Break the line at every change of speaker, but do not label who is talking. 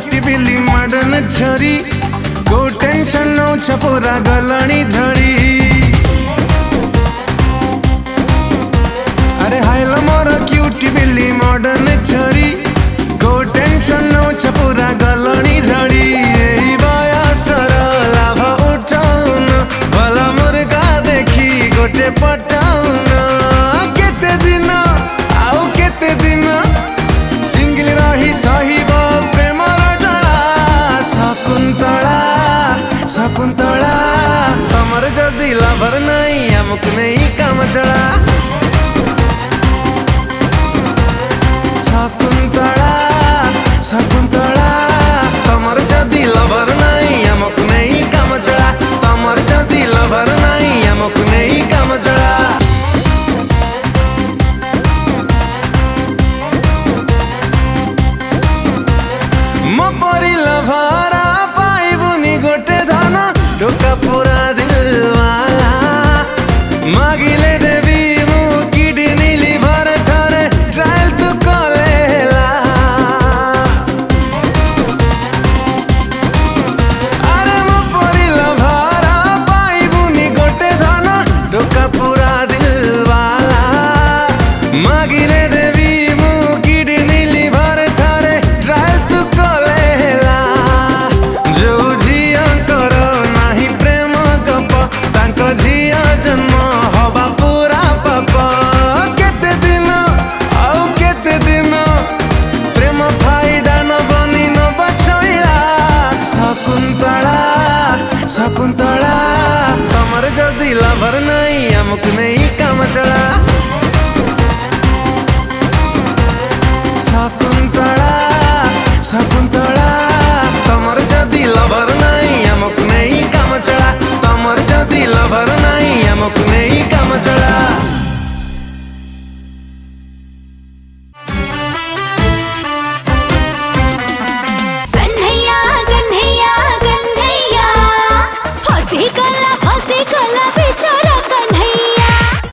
Cutie बिली मडन झरी को tension नौछ पूरा गलणी झड़ी। अरे हाइला मोर क्यूटी बिली मडन झरी को टेंशन नौछ पूरा गलणी झड़ी। यही बयसर लाभ उठाउन भला मुर्गा देखी गोटे पटाउन। केते दिन आउ केते दिन सिंगल रही सहिब प्रेमर जड़ा। शकुंतला शकुंतला तमर जदि लवर नहीं हमको नहीं